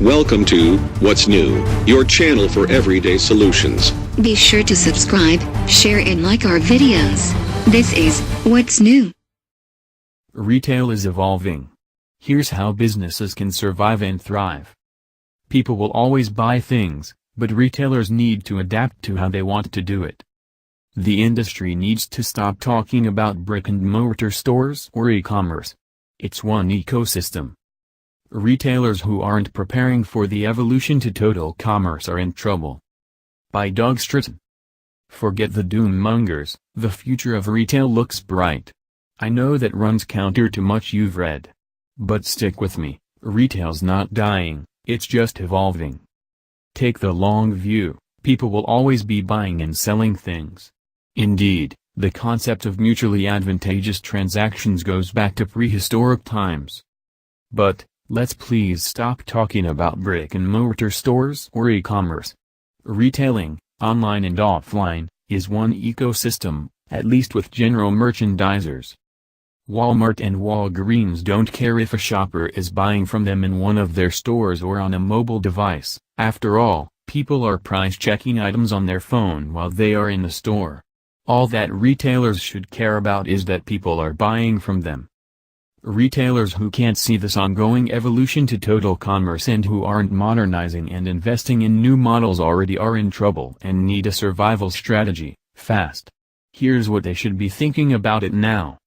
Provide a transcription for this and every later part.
Welcome to What's New, your channel for everyday solutions. Be sure to subscribe, share and like our videos. This is What's New. Retail is evolving. Here's how businesses can survive and thrive. People will always buy things, but retailers need to adapt to how they want to do it. The industry needs to stop talking about brick-and-mortar stores or e-commerce. It's one ecosystem. Retailers who aren't preparing for the evolution to total commerce are in trouble. By Doug Straton. Forget the doom-mongers, the future of retail looks bright. I know that runs counter to much you've read. But stick with me, retail's not dying, it's just evolving. Take the long view, people will always be buying and selling things. Indeed, the concept of mutually advantageous transactions goes back to prehistoric times. But, let's please stop talking about brick-and-mortar stores or e-commerce. Retailing, online and offline, is one ecosystem, at least with general merchandisers. Walmart and Walgreens don't care if a shopper is buying from them in one of their stores or on a mobile device. After all, people are price-checking items on their phone while they are in the store. All that retailers should care about is that people are buying from them. Retailers who can't see this ongoing evolution to total commerce and who aren't modernizing and investing in new models already are in trouble and need a survival strategy, fast. Here's what they should be thinking about it now.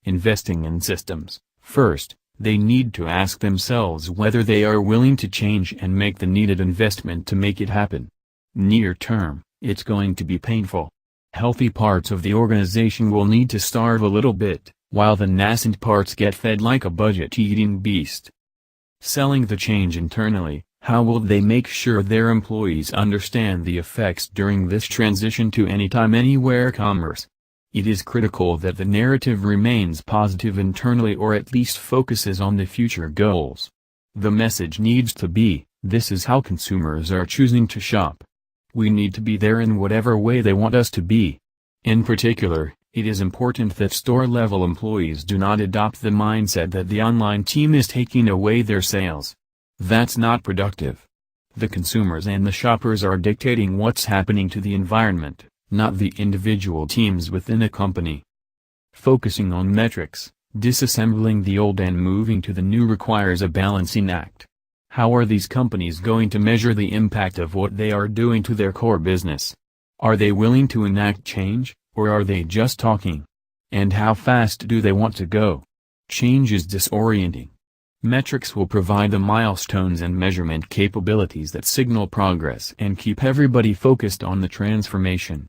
Investing in systems. First, they need to ask themselves whether they are willing to change and make the needed investment to make it happen. Near term, it's going to be painful. Healthy parts of the organization will need to starve a little bit, while the nascent parts get fed like a budget-eating beast. Selling the change internally, how will they make sure their employees understand the effects during this transition to anytime anywhere commerce? It is critical that the narrative remains positive internally or at least focuses on the future goals. The message needs to be, this is how consumers are choosing to shop. We need to be there in whatever way they want us to be. In particular, it is important that store-level employees do not adopt the mindset that the online team is taking away their sales. That's not productive. The consumers and the shoppers are dictating what's happening to the environment, not the individual teams within a company. Focusing on metrics, disassembling the old and moving to the new requires a balancing act. How are these companies going to measure the impact of what they are doing to their core business? Are they willing to enact change? Or are they just talking? And how fast do they want to go? Change is disorienting. Metrics will provide the milestones and measurement capabilities that signal progress and keep everybody focused on the transformation.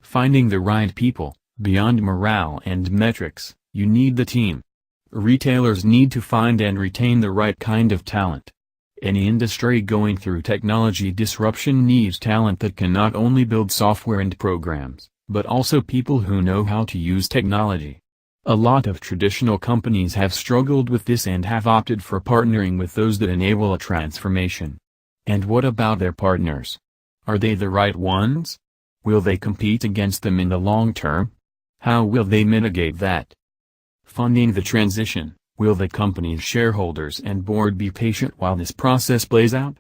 Finding the right people, beyond morale and metrics, you need the team. Retailers need to find and retain the right kind of talent. Any industry going through technology disruption needs talent that can not only build software and programs, but also people who know how to use technology. A lot of traditional companies have struggled with this and have opted for partnering with those that enable a transformation. And what about their partners? Are they the right ones? Will they compete against them in the long term? How will they mitigate that? Funding the transition. Will the company's shareholders and board be patient while this process plays out?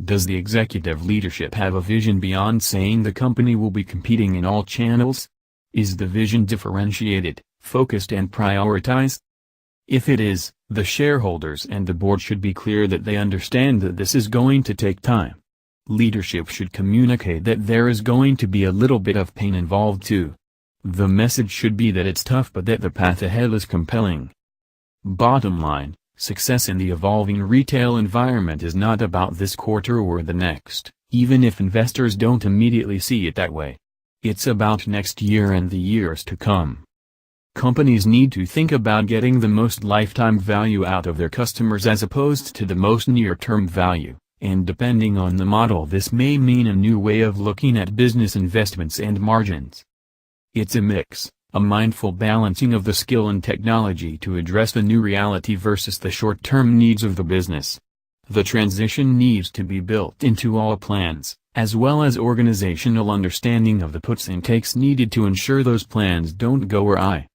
Does the executive leadership have a vision beyond saying the company will be competing in all channels? Is the vision differentiated, focused and prioritized? If it is, the shareholders and the board should be clear that they understand that this is going to take time. Leadership should communicate that there is going to be a little bit of pain involved too. The message should be that it's tough but that the path ahead is compelling. Bottom line, success in the evolving retail environment is not about this quarter or the next, even if investors don't immediately see it that way. It's about next year and the years to come. Companies need to think about getting the most lifetime value out of their customers as opposed to the most near-term value, and depending on the model this may mean a new way of looking at business investments and margins. It's a mix. A mindful balancing of the skill and technology to address the new reality versus the short-term needs of the business. The transition needs to be built into all plans, as well as organizational understanding of the puts and takes needed to ensure those plans don't go awry.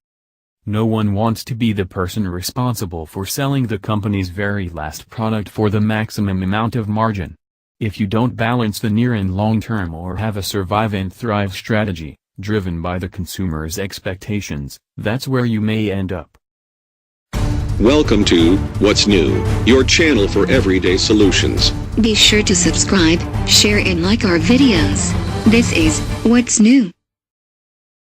No one wants to be the person responsible for selling the company's very last product for the maximum amount of margin. If you don't balance the near and long term or have a survive and thrive strategy, driven by the consumer's expectations, that's where you may end up. Welcome to What's New, your channel for everyday solutions. Be sure to subscribe, share and like our videos. This is What's New.